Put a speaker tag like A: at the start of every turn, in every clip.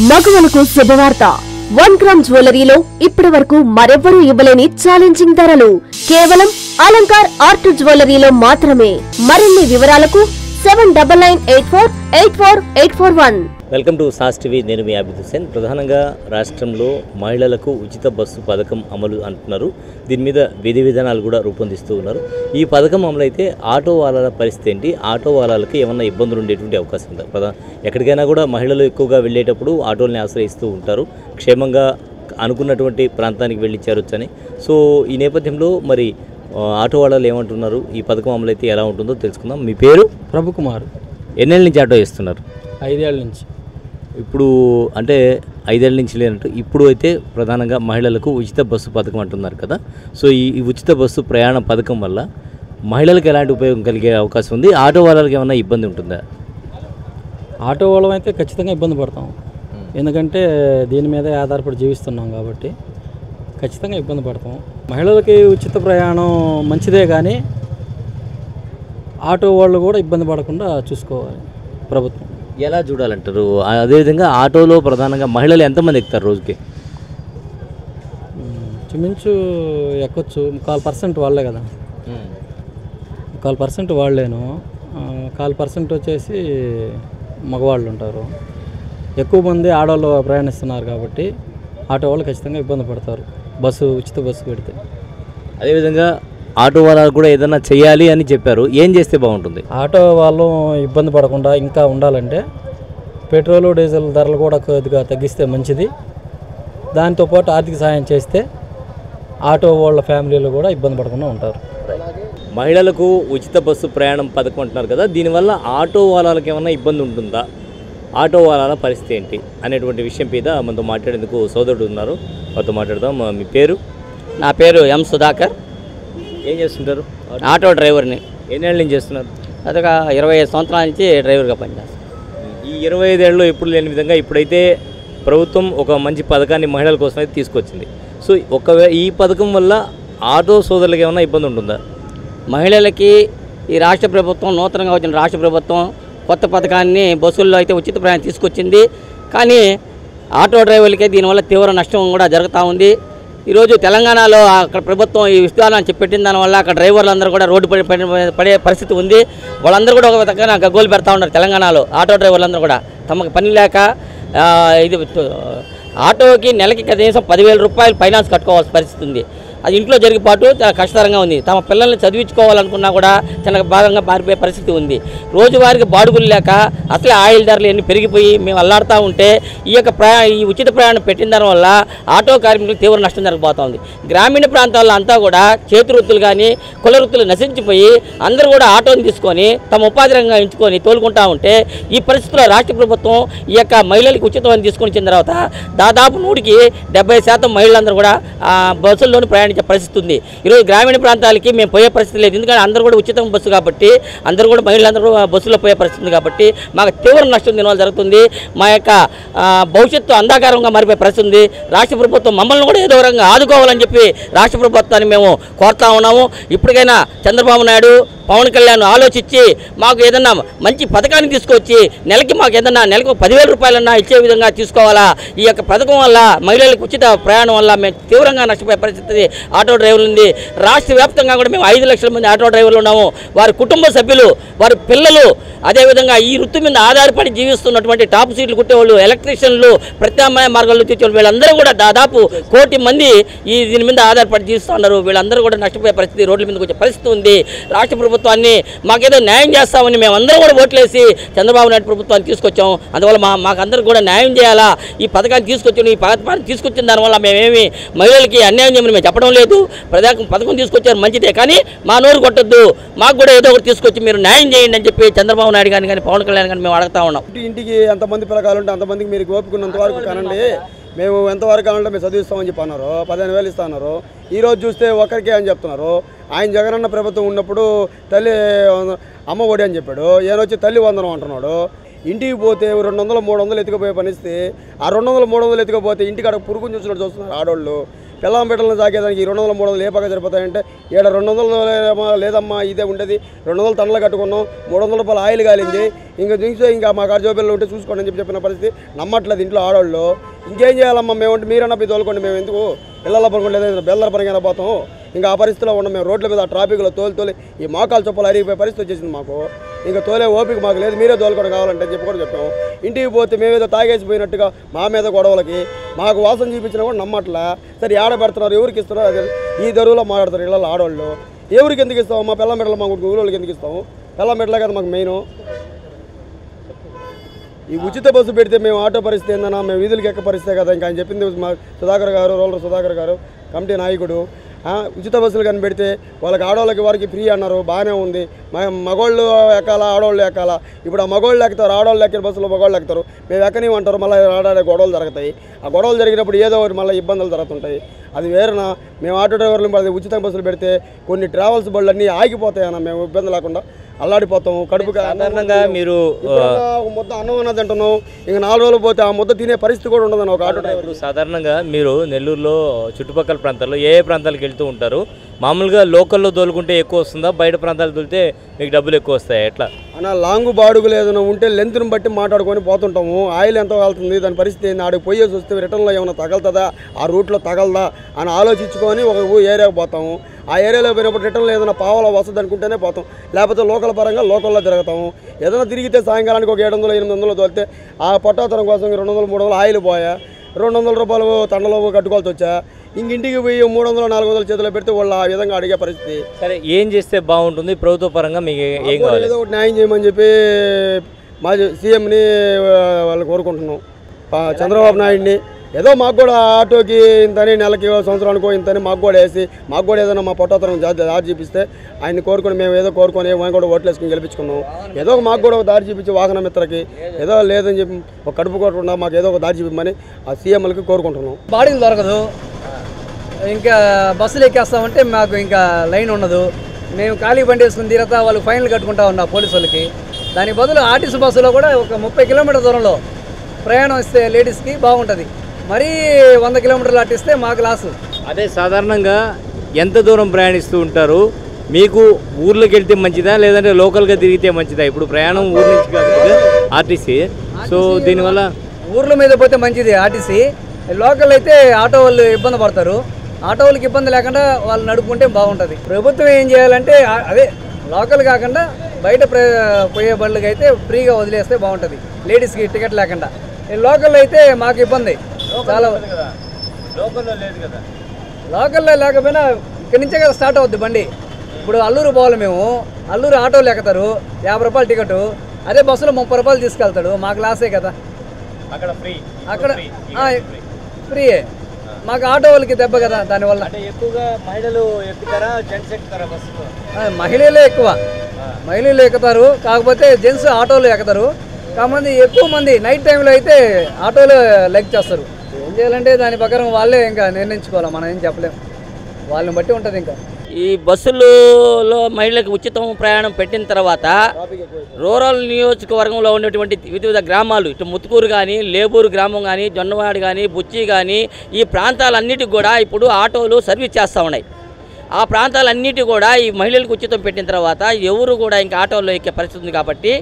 A: మగవలకు శుభవార్త 1 గ్రామ్ జ్యువెలరీలో ఇప్పటి వరకు మరెవ్వరూ ఇవ్వలేని ఛాలెంజింగ్ ధరలు కేవలం అలంకార్ ఆర్ట్ జ్యువెలరీలో మాత్రమే. మరిన్ని వివరాలకు 7998484841.
B: Welcome to sauce TV. నేను మీ అభిద్ హుసేన్. ప్రధానంగా రాష్ట్రంలో మహిళలకు ఉచిత బస్సు పథకం అమలు అంటున్నారు. దీని మీద విధి విధానాలు కూడా రూపొందిస్తూ ఉన్నారు. ఈ పథకం అమలు అయితే ఆటో వాళ్ళ పరిస్థితి ఏంటి, ఆటో వాళ్ళకి ఏమన్నా ఇబ్బందులు ఉండేటువంటి అవకాశం ఉందా? ఎక్కడికైనా కూడా మహిళలు ఎక్కువగా వెళ్ళేటప్పుడు ఆటోల్ని ఆశ్రయిస్తూ ఉంటారు, క్షేమంగా అనుకున్నటువంటి ప్రాంతానికి వెళ్ళి చేరొచ్చని. సో ఈ నేపథ్యంలో మరి ఆటో వాళ్ళు ఏమంటున్నారు, ఈ పథకం అమలు అయితే ఎలా ఉంటుందో తెలుసుకుందాం. మీ పేరు?
C: ప్రభుకుమార్.
B: ఎన్నేళ్ళ నుంచి ఆటో చేస్తున్నారు?
C: 5 ఏళ్ల నుంచి.
B: ఇప్పుడు అంటే 5 ఏళ్ల నుంచి లేనట్టు ఇప్పుడు అయితే ప్రధానంగా మహిళలకు ఉచిత బస్సు పథకం అంటున్నారు కదా. సో ఈ ఉచిత బస్సు ప్రయాణ పథకం వల్ల మహిళలకు ఎలాంటి ఉపయోగం కలిగే అవకాశం ఉంది? ఆటో వాళ్ళకి ఏమైనా ఇబ్బంది ఉంటుందా?
C: ఆటో వాళ్ళం అయితే ఖచ్చితంగా ఇబ్బంది పడతాం, ఎందుకంటే దీని మీదే ఆధారపడి జీవిస్తున్నాం కాబట్టి ఖచ్చితంగా ఇబ్బంది పడతాం. మహిళలకి ఉచిత ప్రయాణం మంచిదే, కానీ ఆటో వాళ్ళు కూడా ఇబ్బంది పడకుండా చూసుకోవాలి ప్రభుత్వం.
B: ఎలా చూడాలంటారు? అదేవిధంగా ఆటోలో ప్రధానంగా మహిళలు ఎంతమంది ఎక్కుతారు రోజుకి?
C: చుమించు ఎక్కొచ్చు 1/4% వాళ్ళే కదా. 1/4% వాళ్ళేను, 1/4% వచ్చేసి మగవాళ్ళు ఉంటారు. ఎక్కువ మంది ఆడవాళ్ళు ప్రయాణిస్తున్నారు కాబట్టి ఆటో వాళ్ళు ఖచ్చితంగా ఇబ్బంది పడతారు ఉచిత బస్సు పెడితే.
B: అదేవిధంగా ఆటో వాళ్ళకు కూడా ఏదైనా చేయాలి అని చెప్పారు, ఏం చేస్తే బాగుంటుంది?
C: ఆటో వాళ్ళు ఇబ్బంది పడకుండా ఇంకా ఉండాలంటే పెట్రోలు డీజిల్ ధరలు కూడా కొద్దిగా తగ్గిస్తే మంచిది. దాంతోపాటు ఆర్థిక సాయం చేస్తే ఆటో వాళ్ళ ఫ్యామిలీలు కూడా ఇబ్బంది పడకుండా ఉంటారు.
B: మహిళలకు ఉచిత బస్సు ప్రయాణం పథకం అంటున్నారు కదా, దీనివల్ల ఆటో వాళ్ళకి ఏమైనా ఇబ్బంది ఉంటుందా, ఆటో వాళ్ళ పరిస్థితి ఏంటి అనేటువంటి విషయం మీద మనతో మాట్లాడేందుకు సోదరుడు ఉన్నారు, వారితో మాట్లాడదాం. మీ పేరు?
D: నా పేరు ఎం సుధాకర్.
B: ఏం చేస్తుంటారు?
D: ఆటో డ్రైవర్ని.
B: ఎన్నేళ్ళ నుంచి చేస్తున్నారు?
D: అదొక 25 సంవత్సరాల నుంచి డ్రైవర్గా పనిచేస్తాను.
B: ఈ 25 ఏళ్ళలో ఎప్పుడు లేని విధంగా ఇప్పుడైతే ప్రభుత్వం ఒక మంచి పథకాన్ని మహిళల కోసం అయితే తీసుకొచ్చింది. సో ఈ పథకం వల్ల ఆటో సోదరులకు ఏమైనా ఇబ్బంది ఉంటుందా?
D: మహిళలకి ఈ రాష్ట్ర ప్రభుత్వం, నూతనంగా వచ్చిన రాష్ట్ర ప్రభుత్వం కొత్త పథకాన్ని బస్సుల్లో అయితే ఉచిత ప్రయాణం తీసుకొచ్చింది. కానీ ఆటో డ్రైవర్లకే దీనివల్ల తీవ్ర నష్టం కూడా జరుగుతూ ఉంది. ఈరోజు తెలంగాణలో అక్కడ ప్రభుత్వం ఈ విధానాన్ని చెప్పెట్టిన దానివల్ల అక్కడ డ్రైవర్లు కూడా రోడ్డు పడే పరిస్థితి ఉంది. వాళ్ళందరూ కూడా ఒక దగ్గర గగ్గోలు పెడతా ఉన్నారు. తెలంగాణలో ఆటో డ్రైవర్లందరూ కూడా తమకు పని లేక ఇది ఆటోకి నెలకి కనీసం 10,000 రూపాయలు ఫైనాన్స్ కట్టుకోవాల్సిన పరిస్థితి ఉంది. అది ఇంట్లో జరిగిపాటు చాలా కష్టతరంగా ఉంది. తమ పిల్లల్ని చదివించుకోవాలనుకున్నా కూడా చాలా భాగంగా మారిపోయే పరిస్థితి ఉంది. రోజువారికి బాడుగులు లేక అసలే ఆయిల్ ధరలు అన్నీ పెరిగిపోయి మేము అల్లాడుతూ ఉంటే ఈ ఉచిత ప్రయాణం పెట్టిన దానివల్ల ఆటో కార్మికులకు తీవ్ర నష్టం జరగబోతోంది. గ్రామీణ ప్రాంతాల్లో అంతా కూడా చేతి వృత్తులు కానీ కుల వృత్తులు నశించిపోయి అందరూ కూడా ఆటోని తీసుకొని తమ ఉపాధి రంగంగా ఎంచుకొని తోలుకుంటూ ఉంటే ఈ పరిస్థితుల్లో రాష్ట్ర ప్రభుత్వం ఈ యొక్క మహిళలకు ఉచితమని తీసుకొని వచ్చిన తర్వాత దాదాపు 100కి 70% మహిళలందరూ కూడా బస్సుల్లోని ప్రయాణించే పరిస్థితి ఉంది. ఈరోజు గ్రామీణ ప్రాంతాలకి మేము పోయే పరిస్థితి లేదు, ఎందుకంటే అందరూ కూడా ఉచితం బస్సు కాబట్టి అందరూ కూడా మహిళలందరూ బస్సులో పోయే పరిస్థితి ఉంది కాబట్టి మాకు తీవ్ర నష్టం దీనివల్ల జరుగుతుంది. మా యొక్క భవిష్యత్తు అంధకారంగా మారిపోయే పరిస్థితి ఉంది. రాష్ట్ర ప్రభుత్వం మమ్మల్ని కూడా ఏదో రకంగా ఆదుకోవాలని చెప్పి రాష్ట్ర ప్రభుత్వాన్ని మేము కోరుతా ఉన్నాము. ఇప్పటికైనా చంద్రబాబు నాయుడు, పవన్ కళ్యాణ్ ఆలోచించి మాకు ఏదన్నా మంచి పథకాన్ని తీసుకొచ్చి నెలకి మాకు ఏదన్నా నెలకు 10,000 రూపాయలన్నా ఇచ్చే విధంగా తీసుకోవాలా. ఈ యొక్క పథకం వల్ల మహిళలకు ఉచిత ప్రయాణం వల్ల మేము తీవ్రంగా నష్టపోయే పరిస్థితి ఆటో డ్రైవర్లు ఉంది. రాష్ట్ర వ్యాప్తంగా కూడా మేము 5 లక్షల మంది ఆటో డ్రైవర్లు ఉన్నాము. వారి కుటుంబ సభ్యులు, వారి పిల్లలు, అదేవిధంగా ఈ వృత్తి మీద ఆధారపడి జీవిస్తున్నటువంటి టాప్ సీట్లు కుట్టేవాళ్ళు, ఎలక్ట్రీషియన్లు, ప్రత్యామ్నాయ మార్గాల్లో తెచ్చేవాళ్ళు, వీళ్ళందరూ కూడా దాదాపు 1 కోటి మంది దీని మీద ఆధారపడి జీవిస్తున్నారు. వీళ్ళందరూ కూడా నష్టపోయే పరిస్థితి, రోడ్ల మీదకి వచ్చే పరిస్థితి ఉంది. రాష్ట్ర ప్రభుత్వాన్ని మాకేదో న్యాయం చేస్తామని మేమందరం కూడా ఓట్లేసి చంద్రబాబు నాయుడు ప్రభుత్వాన్ని తీసుకొచ్చాం. అందువల్ల మాకందరికి కూడా న్యాయం చేయాలా. ఈ పథకాన్ని తీసుకొచ్చాను, ఈ పథకాన్ని తీసుకొచ్చిన దానివల్ల మేమేమి మహిళలకి అన్యాయం చేయమని మేము చెప్పడం లేదు. పథకం తీసుకొచ్చారు మంచిదే, కానీ మా నోరు కొట్టద్దు, మాకు కూడా ఏదో ఒకటి తీసుకొచ్చి మీరు న్యాయం చేయండి అని చెప్పి చంద్రబాబు నాయుడు గారిని కానీ పవన్ కళ్యాణ్ గారిని మేము అడుగుతా ఉన్నాం.
E: ఇంటికి ఎంతమంది పిల్లకాయలు ఉంటే అంతమందికి మీరు ఓపుకున్నంత వరకు కానండి, మేము ఎంతవరకు కావాలంటే మేము చదివిస్తామని చెప్పి అన్నారు. 15,000 ఇస్తున్నారు. ఈరోజు చూస్తే ఒక్కరికే అని చెప్తున్నారు. ఆయన జగనన్న ప్రభుత్వం ఉన్నప్పుడు తల్లి అమ్మ ఒడి అని చెప్పాడు, ఈయనొచ్చి తల్లి వందనం అంటున్నాడు. ఇంటికి పోతే 200, 300 ఎత్తుకుపోయే పరిస్థితి. ఆ 200, 300 ఎత్తుకపోతే ఇంటికాడ పురుగుని చూస్తున్నట్టు చూస్తున్నారు ఆడవాళ్ళు. పిల్లం బిడ్డలను సాగేదానికి 200 300 ఏ పక్క సరిపోతాయంటే ఈడ 200 లేదమ్మా ఇదే ఉండేది 200 టన్నులు కట్టుకున్నాం 300 రూపాయలు ఆయిల్ కాలింది ఇంకా మా కారు జోబిల్లో ఉంటే చూసుకోండి అని చెప్పిన పరిస్థితి నమ్మట్లేదు ఇంట్లో ఆడవాళ్ళు ఇంకేం చేయాలమ్మా మేమంటే మీరన్నా పోయి తోలుకోండి మేము ఎందుకు ఇళ్ళల్లో పనుకోలేదు బెల్లర పనికైనా పోతాం ఇంకా ఆ పరిస్థితిలో ఉన్నాం మేము రోడ్ల మీద ట్రాఫిక్లో తోలి ఈ మోకాలు చొప్పులు అరిగిపోయే పరిస్థితి వచ్చేసింది మాకు ఇంకా తోలే ఓపిక మాకు లేదు మీరే తోలుకోవడం కావాలంటే చెప్పి కూడా చెప్పాము ఇంటికి పోతే మేమేదో తాగేసిపోయినట్టుగా మా మీద గొడవలకి మాకు వాసన చూపించినా కూడా నమ్మట్లా సరే ఆడ పెడుతున్నారు ఎవరికి ఇస్తున్నారు అదే ఈ దరువులో మాట్లాడతారు ఇళ్ళలో ఆడవాళ్ళు ఎవరికి ఎందుకు ఇస్తాము మా పిల్ల మెడలు మా ఊళ్ళోకి ఎందుకు ఇస్తాము పిల్ల మెడలే కదా మాకు మెయిన్ ఈ ఉచిత బస్సు పెడితే మేము ఆటో పరిస్థితి ఏందన్నా మేము వీధులకి ఎక్క పరిస్థితే కదా ఇంకా ఆయన చెప్పింది మా సుధాకర్ గారు రోలర్ సుధాకర్ గారు కమిటీ నాయకుడు ఉచిత బస్సులు కానీ పెడితే వాళ్ళకి ఆడవాళ్ళకి వారికి ఫ్రీ అన్నారు బాగానే ఉంది మగవాళ్ళు ఎక్కాలా ఆడవాళ్ళు ఎక్కాలా ఇప్పుడు ఆ మగవాళ్ళు ఎక్కుతారు ఆడవాళ్ళు ఎక్కిన బస్సులో మగవాళ్ళు ఎక్కుతారు మేము ఎక్కనివ్వంటారు మళ్ళీ ఆడాడే గొడవలు జరుగుతాయి ఆ గొడవలు జరిగినప్పుడు ఏదో ఒకటి మళ్ళీ ఇబ్బందులు జరుగుతుంటాయి అది వేరేనా మేము ఆటో డ్రైవర్లు ఉచిత బస్సులు పెడితే కొన్ని ట్రావెల్స్ బళ్ళు అన్నీ ఆగిపోతాయన్నా మేము ఇబ్బంది లేకుండా అల్లాడిపోతాము కడుపు
B: సాధారణంగా మీరు
E: ముద్ద అన్నం అన్నది అంటున్నాం ఇంకా 4 రోజులు పోతే ఆ ముద్ద తినే పరిస్థితి కూడా ఉండదు ఒక ఆటో డ్రైవర్
B: సాధారణంగా మీరు నెల్లూరులో చుట్టుపక్కల ప్రాంతాల్లో ఏ ప్రాంతాలకు వెళ్తూ ఉంటారు మామూలుగా లోకల్లో తోలుకుంటే ఎక్కువ వస్తుందా బయట ప్రాంతాలు తోలితే మీకు డబ్బులు ఎక్కువ వస్తాయి ఎట్లా
E: అన్న లాంగ్ బాడుగులు ఏదైనా ఉంటే లెంత్ను బట్టి మాట్లాడుకొని పోతుంటాము ఆయిల్ ఎంత వెళ్తుంది దాని పరిస్థితి ఏంది ఆడికి పోయేసి వస్తే రిటర్న్లో ఏమైనా తగలుతుందా ఆ రూట్లో తగలదా అని ఆలోచించుకొని ఒక ఏరియాకి పోతాము ఆ ఏరియాలో పోయినప్పుడు రిటర్న్లో ఏదైనా పావలా వస్తుంది అనుకుంటేనే పోతాం లేకపోతే లోకల్ పరంగా లోకల్లో తిరుగుతాము ఏదైనా తిరిగితే సాయంకాలానికి ఒక 700 800 తోలితే ఆ పొట్టాతనం కోసం 200 300 ఆయిల్ పోయా 200 రూపాయలు తండలో కట్టుకోవాల్సి వచ్చా ఇంటికి పోయి 300 400 చేతిలో పెడితే వాళ్ళు ఆ విధంగా అడిగే పరిస్థితి
B: సరే ఏం చేస్తే బాగుంటుంది ప్రభుత్వ పరంగా మీకు ఏం కావాలి
E: ఏదో ఒకటి న్యాయం చేయమని చెప్పి మా సీఎంని వాళ్ళు కోరుకుంటున్నాం చంద్రబాబు నాయుడిని ఏదో మాకు కూడా ఆటోకి ఇంతని నెలకి సంవత్సరానికో ఇంతని మాకు కూడా వేసి మాకు కూడా ఏదైనా మా పొట్టతరం దారి చూపిస్తే ఆయన్ని కోరుకొని మేము ఏదో కోరుకొని మేము కూడా ఓట్లు వేసుకుని గెలిపించుకున్నాం ఏదో మాకు కూడా ఒక దారి చూపించి వాహన మిత్రకి ఏదో లేదని చెప్పి ఒక కడుపు కొట్టకుండా మాకు ఏదో ఒక దారి చూపించమని ఆ సీఎంలకి కోరుకుంటున్నాం
F: బాడీలు దొరకదు ఇంకా బస్సులు ఎక్కేస్తామంటే మాకు ఇంకా లైన్ ఉండదు మేము ఖాళీ బండి వేసుకుని తీరతా వాళ్ళు ఫైన్లు కట్టుకుంటా ఉన్నా పోలీసు వాళ్ళకి దానికి బదులు ఆర్టీసీ బస్సులో కూడా ఒక 30 కిలోమీటర్ దూరంలో ప్రయాణం ఇస్తే లేడీస్కి బాగుంటుంది మరీ 100 కిలోమీటర్లు అట్టిస్తే మాకు లాసు
B: అదే సాధారణంగా ఎంత దూరం ప్రయాణిస్తూ ఉంటారు మీకు ఊర్లోకి వెళ్తే మంచిదా లేదంటే లోకల్గా తిరిగితే మంచిదా ఇప్పుడు ప్రయాణం ఊరు నుంచి కాదు ఆర్టీసీ సో దీనివల్ల
F: ఊర్ల మీద పోతే మంచిది ఆర్టీసీ లోకల్ అయితే ఆటో వాళ్ళు ఇబ్బంది పడతారు ఆటో వాళ్ళకి ఇబ్బంది లేకుండా వాళ్ళు నడుపుకుంటే బాగుంటుంది ప్రభుత్వం ఏం చేయాలంటే అదే లోకల్ కాకుండా బయట పోయే బళ్ళకి అయితే ఫ్రీగా వదిలేస్తే బాగుంటుంది లేడీస్కి టికెట్ లేకుండా లోకల్ అయితే మాకు ఇబ్బంది చాలా లోకల్లో లేకపోయినా ఇక్కడి నుంచే కదా స్టార్ట్ అవుద్ది బండి ఇప్పుడు అల్లూరు పోవాలి మేము అల్లూరు ఆటోలు ఎక్కుతారు 50 రూపాయలు టికెట్ అదే బస్సులో 30 రూపాయలు తీసుకెళ్తాడు మాకు లాసే కదా
B: అక్కడ ఫ్రీ
F: అక్కడ ఫ్రీయే మాకు ఆటో వాళ్ళకి దెబ్బ కదా దానివల్ల
B: ఎక్కువగా మహిళలు ఎక్కుతారా జెంట్స్ ఎక్కుతారా బస్సులో
F: మహిళలే ఎక్కువ మహిళలు ఎక్కుతారు కాకపోతే జెంట్స్ ఆటోలు ఎక్కుతారు కాకపోతే ఎక్కువ మంది నైట్ టైంలో అయితే ఆటోలు లెగ్ చేస్తారు ఏం చేయాలంటే దాని ప్రకారం వాళ్ళే ఇంకా నిర్ణయించుకోవాలి మనం ఏం చెప్పలేము వాళ్ళని బట్టి ఉంటుంది ఇంకా
D: ఈ బస్సులలో మహిళలకు ఉచితం ప్రయాణం పెట్టిన తర్వాత రూరల్ నియోజకవర్గంలో ఉన్నటువంటి వివిధ గ్రామాలు ఇటు ముత్తుకూరు కానీ లేబూరు గ్రామం కానీ జొన్నవాడి కానీ బుచ్చి కానీ ఈ ప్రాంతాలన్నిటికి కూడా ఇప్పుడు ఆటోలు సర్వీస్ చేస్తూ ఉన్నాయి ఆ ప్రాంతాలన్నిటి కూడా ఈ మహిళలకు ఉచితం పెట్టిన తర్వాత ఎవరు కూడా ఇంకా ఆటోల్లో ఎక్కే పరిస్థితి ఉంది కాబట్టి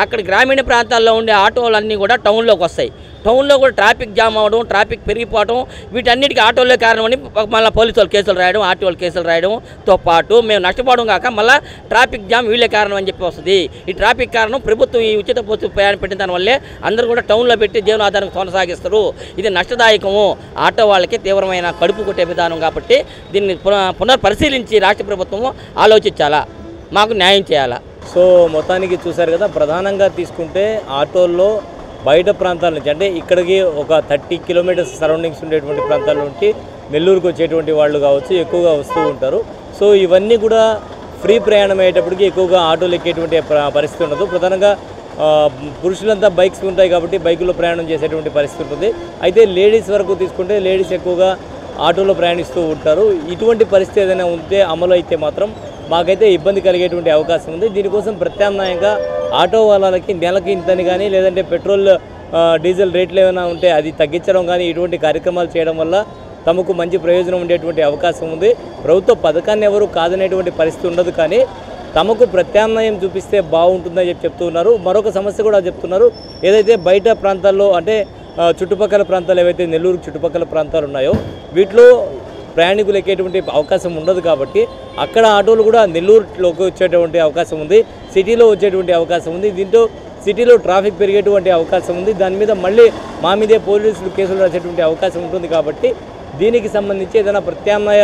D: అక్కడ గ్రామీణ ప్రాంతాల్లో ఉండే ఆటోలన్నీ కూడా టౌన్లోకి వస్తాయి టౌన్లో కూడా ట్రాఫిక్ జామ్ అవ్వడం ట్రాఫిక్ పెరిగిపోవడం వీటన్నిటికీ ఆటోలే కారణమని మళ్ళీ పోలీసు వాళ్ళు కేసులు రాయడం ఆర్టీ వాళ్ళు కేసులు రాయడంతో పాటు మేము నష్టపోవడం కాక మళ్ళీ ట్రాఫిక్ జామ్ వీళ్ళే కారణం అని చెప్పి వస్తుంది ఈ ట్రాఫిక్ కారణం ప్రభుత్వం ఈ ఉచిత బస్సు ప్రయాణం పెట్టిన దానివల్లే అందరూ కూడా టౌన్లో పెట్టి జీవనాధారం కొనసాగిస్తారు ఇది నష్టదాయకము ఆటో వాళ్ళకి తీవ్రమైన కడుపు కొట్టే విధానం కాబట్టి దీన్ని పునర్పరిశీలించి రాష్ట్ర ప్రభుత్వము ఆలోచించాలా మాకు న్యాయం చేయాలా
B: సో మొత్తానికి చూశారు కదా ప్రధానంగా తీసుకుంటే ఆటోల్లో బయట ప్రాంతాల నుంచి అంటే ఇక్కడికి ఒక 30 కిలోమీటర్స్ సరౌండింగ్స్ ఉండేటువంటి ప్రాంతాల నుంచి నెల్లూరుకు వచ్చేటువంటి వాళ్ళు కావచ్చు ఎక్కువగా వస్తూ ఉంటారు సో ఇవన్నీ కూడా ఫ్రీ ప్రయాణం అయ్యేటప్పటికి ఎక్కువగా ఆటోలు ఎక్కేటువంటి పరిస్థితి ఉండదు ప్రధానంగా పురుషులంతా బైక్స్ ఉంటాయి కాబట్టి బైకుల్లో ప్రయాణం చేసేటువంటి పరిస్థితి ఉంటుంది అయితే లేడీస్ వరకు తీసుకుంటే లేడీస్ ఎక్కువగా ఆటోలో ప్రయాణిస్తూ ఉంటారు ఇటువంటి పరిస్థితి ఏదైనా ఉంటే అమలు అయితే మాత్రం మాకైతే ఇబ్బంది కలిగేటువంటి అవకాశం ఉంది దీనికోసం ప్రత్యామ్నాయంగా ఆటో వాళ్ళకి నెలకి ఇంతని కానీ లేదంటే పెట్రోల్ డీజిల్ రేట్లు ఏమైనా ఉంటే అది తగ్గించడం కానీ ఇటువంటి కార్యక్రమాలు చేయడం వల్ల తమకు మంచి ప్రయోజనం ఉండేటువంటి అవకాశం ఉంది. ప్రభుత్వ పథకాన్ని ఎవరు కాదనేటువంటి పరిస్థితి ఉండదు, కానీ తమకు ప్రత్యామ్నాయం చూపిస్తే బాగుంటుందని చెప్తూ ఉన్నారు. మరొక సమస్య కూడా చెప్తున్నారు, ఏదైతే బయట ప్రాంతాల్లో అంటే చుట్టుపక్కల ప్రాంతాలు ఏవైతే నెల్లూరు చుట్టుపక్కల ప్రాంతాలు ఉన్నాయో వీటిలో ప్రయాణికులు ఎక్కేటువంటి అవకాశం ఉండదు, కాబట్టి అక్కడ ఆటోలు కూడా నెల్లూరులోకి వచ్చేటువంటి అవకాశం ఉంది, సిటీలో వచ్చేటువంటి అవకాశం ఉంది. దీంతో సిటీలో ట్రాఫిక్ పెరిగేటువంటి అవకాశం ఉంది. దాని మీద మళ్ళీ మా మీదే పోలీసులు కేసులు రాసేటువంటి అవకాశం ఉంటుంది. కాబట్టి దీనికి సంబంధించి ఏదైనా ప్రత్యామ్నాయ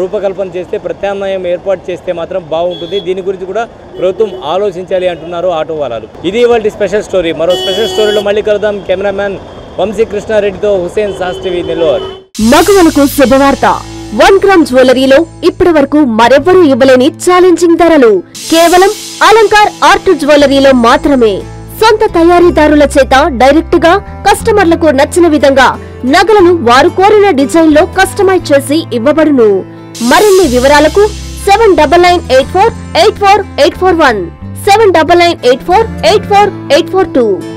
B: రూపకల్పన చేస్తే, ప్రత్యామ్నాయం ఏర్పాటు చేస్తే మాత్రం బాగుంటుంది. దీని గురించి కూడా ప్రభుత్వం ఆలోచించాలి అంటున్నారు ఆటో వాలాలు. ఇది ఇవాళ స్పెషల్ స్టోరీ. మరో స్పెషల్ స్టోరీలో మళ్ళీ కలుద్దాం. కెమెరామ్యాన్ వంశీకృష్ణారెడ్డితో హుసేన్ సాస్టివి, నెల్లూరు.
A: మగవలకు శుభవార్త. 1 గ్రామ్ జ్యువెలరీలో ఇప్పటి వరకు మరెవ్వరూ ఇవ్వలేని ఛాలెంజింగ్ ధరలు కేవలం అలంకార్ ఆర్ట్ జ్యువెలరీలో మాత్రమే. సొంత తయారీదారుల చేత డైరెక్ట్ గా కస్టమర్లకు నచ్చిన విధంగా నగలను వారు కోరిన డిజైన్ లో కస్టమైజ్ చేసి ఇవ్వబడును. మరిన్ని వివరాలకు 7998484841 7998484842